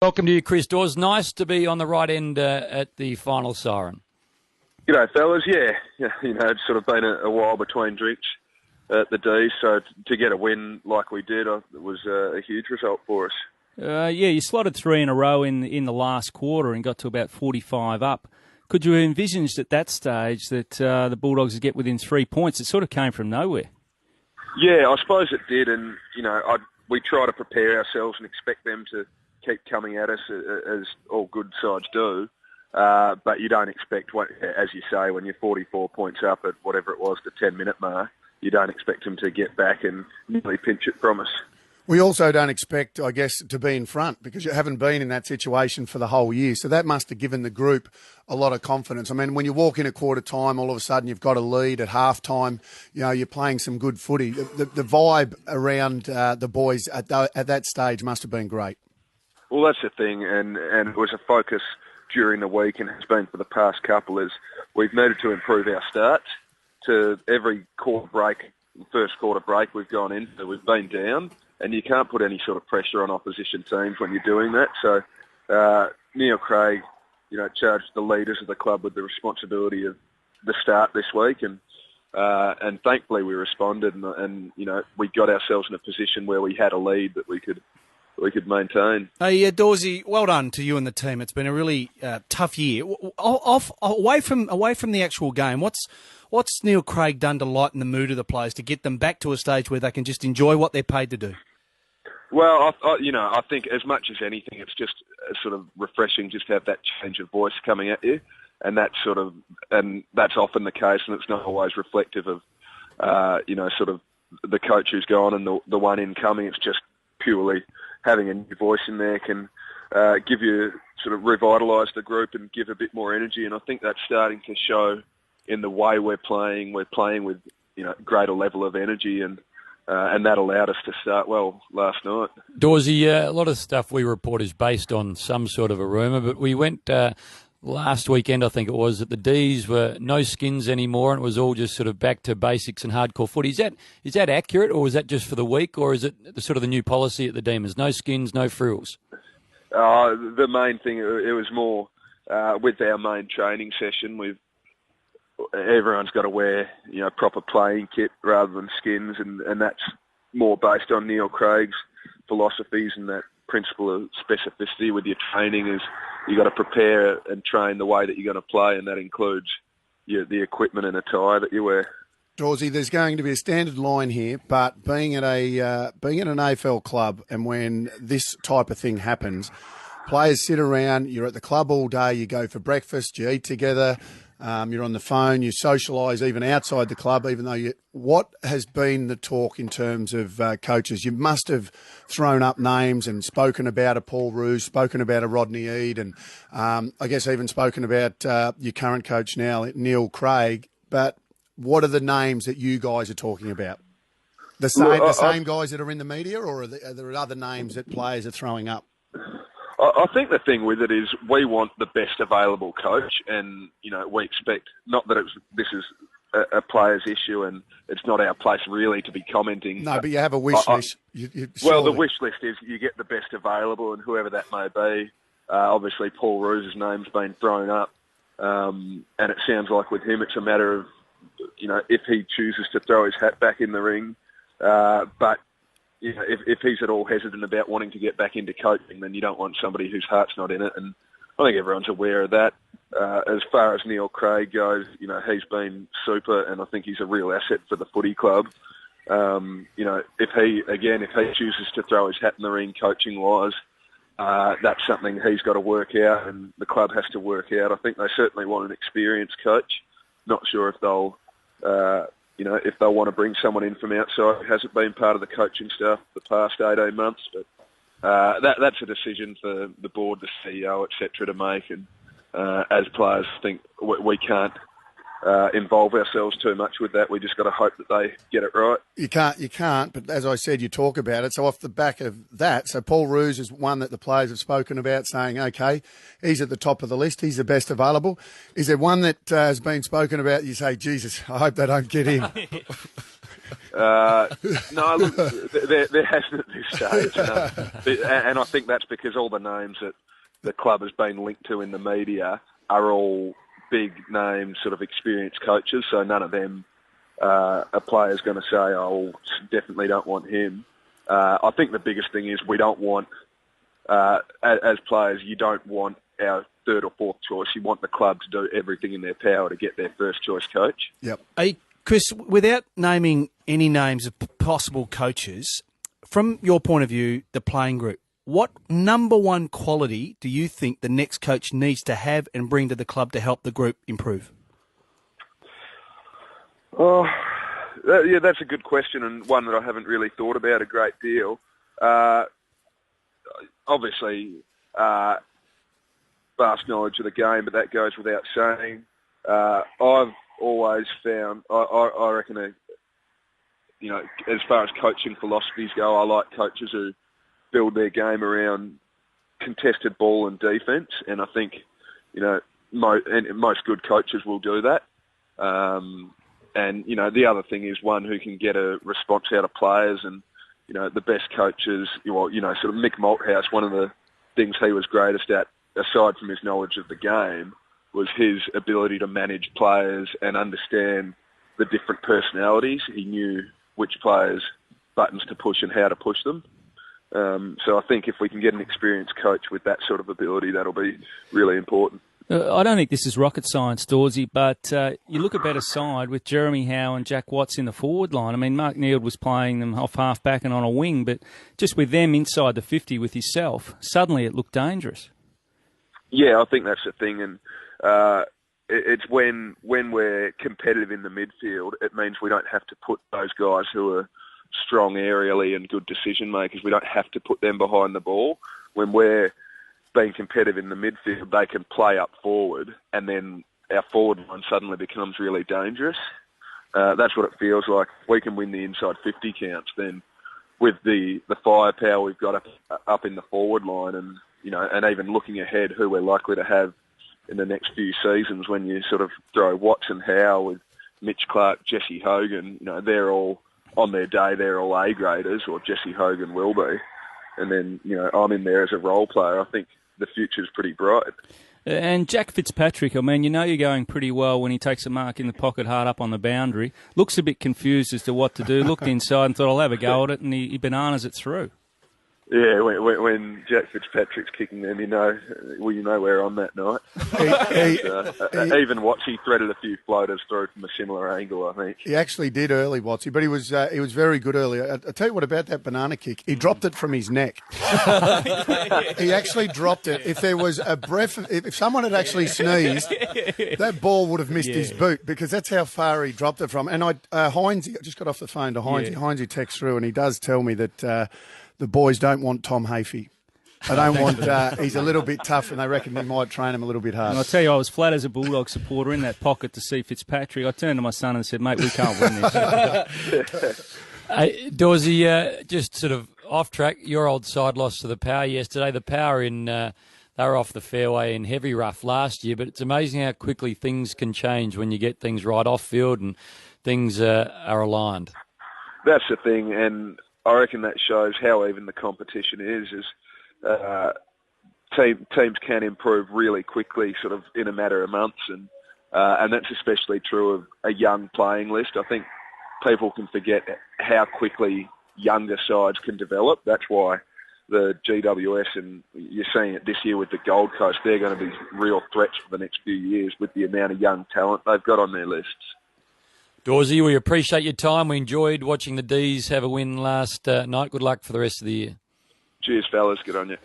Welcome to you, Chris Dawes. Nice to be on the right end at the final siren. G'day, fellas. Yeah, it's sort of been a while between drinks at the D, so to get a win like we did, it was a huge result for us. You slotted 3 in a row in the last quarter and got to about 45 up. Could you have envisaged at that stage that the Bulldogs would get within 3 points? It sort of came from nowhere. Yeah, I suppose it did, and we try to prepare ourselves and expect them to keep coming at us as all good sides do. But you don't expect, as you say, when you're 44 points up at whatever it was, the 10-minute mark, you don't expect them to get back and nearly pinch it from us. We also don't expect, I guess, to be in front because you haven't been in that situation for the whole year. So that must have given the group a lot of confidence. I mean, when you walk in at quarter time, all of a sudden you've got a lead at half time. You're playing some good footy. The vibe around the boys at that stage must have been great. Well, that's the thing, and it was a focus during the week and has been for the past couple, is we've needed to improve our start. To every first quarter break we've gone into, we've been down, and you can't put any sort of pressure on opposition teams when you're doing that. So Neil Craig, charged the leaders of the club with the responsibility of the start this week, and thankfully we responded, and we got ourselves in a position where we had a lead that we could maintain. Hey, Dawsy, well done to you and the team. It's been a really tough year. Away from the actual game, what's Neil Craig done to lighten the mood of the players to get them back to a stage where they can just enjoy what they're paid to do? Well, I think as much as anything, it's just sort of refreshing just to have that change of voice coming at you, and that's often the case, and it's not always reflective of sort of the coach who's gone and the one incoming. It's just purely having a new voice in there can give you sort of revitalise the group and give a bit more energy, and I think that's starting to show in the way we're playing. We're playing with greater level of energy, and that allowed us to start well last night. Dawsy, a lot of stuff we report is based on some sort of a rumour, but we went last weekend, I think it was, that the Ds were no skins anymore, and it was all just sort of back to basics and hardcore footy. Is that accurate, or is that just for the week, or is it sort of the new policy at the Demons? No skins, no frills? The main thing, it was more with our main training session. Everyone's got to wear proper playing kit rather than skins, and that's more based on Neil Craig's philosophies, and that principle of specificity with your training is you got to prepare and train the way that you're going to play, and that includes the equipment and attire that you wear. Dawsy, there's going to be a standard line here, but being at an AFL club, and when this type of thing happens, players sit around. You're at the club all day. You go for breakfast. You eat together. You're on the phone. You socialise even outside the club. What has been the talk in terms of coaches? You must have thrown up names and spoken about a Paul Roos, spoken about a Rodney Eade, and I guess even spoken about your current coach now, Neil Craig. But what are the names that you guys are talking about? The same guys that are in the media, or are there other names that players are throwing up? I think the thing with it is we want the best available coach, and we expect, not that this is a player's issue, and it's not our place really to be commenting. No, but you have a wish list. Well, the wish list is you get the best available, and whoever that may be. Obviously, Paul Roos' name's been thrown up, and it sounds like with him it's a matter of if he chooses to throw his hat back in the ring, but. If he's at all hesitant about wanting to get back into coaching, then you don't want somebody whose heart's not in it. And I think everyone's aware of that. As far as Neil Craig goes, he's been super, and I think he's a real asset for the footy club. If he chooses to throw his hat in the ring coaching-wise, that's something he's got to work out, and the club has to work out. I think they certainly want an experienced coach. Not sure if they'll... if they want to bring someone in from outside who hasn't been part of the coaching staff for the past 18 months. But that's a decision for the board, the CEO, etc. to make. And as players, I think we can't involve ourselves too much with that. We just got to hope that they get it right. You can't. But as I said, you talk about it. So off the back of that, so Paul Roos is one that the players have spoken about, saying, okay, he's at the top of the list. He's the best available. Is there one that has been spoken about? You say, Jesus, I hope they don't get him. No, look, there hasn't at this stage. And I think that's because all the names that the club has been linked to in the media are all big names, sort of experienced coaches, so none of them a player's going to say, oh, definitely don't want him. I think the biggest thing is we don't want, as players, you don't want our third or fourth choice. You want the club to do everything in their power to get their first choice coach. Yep. Hey, Chris, without naming any names of possible coaches, from your point of view, the playing group, what number one quality do you think the next coach needs to have and bring to the club to help the group improve? Oh, yeah, that's a good question, and one that I haven't really thought about a great deal. Obviously, vast knowledge of the game, but that goes without saying. I've always found, I reckon, as far as coaching philosophies go, I like coaches who build their game around contested ball and defence, and I think, most good coaches will do that. And, the other thing is one who can get a response out of players, and, the best coaches, sort of Mick Malthouse, one of the things he was greatest at, aside from his knowledge of the game, was his ability to manage players and understand the different personalities. He knew which players' buttons to push and how to push them. So I think if we can get an experienced coach with that sort of ability, that'll be really important. I don't think this is rocket science, Dawesy, but you look a better side with Jeremy Howe and Jack Watts in the forward line. I mean, Mark Neild was playing them off half-back and on a wing, but just with them inside the 50 with yourself, suddenly it looked dangerous. Yeah, I think that's the thing, and it's when we're competitive in the midfield, it means we don't have to put those guys who are strong aerially and good decision makers, we don't have to put them behind the ball. When we're being competitive in the midfield, they can play up forward, and then our forward line suddenly becomes really dangerous. That's what it feels like. If we can win the inside 50 counts, then with the firepower we've got up in the forward line, and and even looking ahead, who we're likely to have in the next few seasons, when you sort of throw Watts and Howe with Mitch Clark, Jesse Hogan, they're all on their day, they're all A graders, or Jesse Hogan will be. And then, I'm in there as a role player. I think the future's pretty bright. And Jack Fitzpatrick, I mean, you're going pretty well when he takes a mark in the pocket hard up on the boundary. Looks a bit confused as to what to do. Looked inside and thought, I'll have a go at it, and he bananas it through. Yeah, when Jack Fitzpatrick's kicking them, you know we're on that night. Even Watsy threaded a few floaters through from a similar angle, I think. He actually did early, Watsy, but he was very good early. I'll tell you what about that banana kick. He dropped it from his neck. He actually dropped it. If there was a breath, if someone had actually sneezed, that ball would have missed his boot, because that's how far he dropped it from. And Heinze, I just got off the phone to Heinze. Heinze texts through, and he does tell me that the boys don't want Tom Hafey. They don't want. He's a little bit tough, and they reckon they might train him a little bit hard. And I'll tell you, I was flat as a Bulldog supporter in that pocket to see Fitzpatrick. I turned to my son and said, "Mate, we can't win this." Hey, Dawesy, just sort of off track. Your old side lost to the Power yesterday. The Power they were off the fairway in heavy rough last year, but it's amazing how quickly things can change when you get things right off field and things are aligned. That's the thing, and I reckon that shows how even the competition is teams can improve really quickly, sort of in a matter of months, and that's especially true of a young playing list. I think people can forget how quickly younger sides can develop. That's why the GWS, and you're seeing it this year with the Gold Coast, they're going to be real threats for the next few years with the amount of young talent they've got on their lists. Dawesy, we appreciate your time. We enjoyed watching the D's have a win last night. Good luck for the rest of the year. Cheers, fellas. Good on you.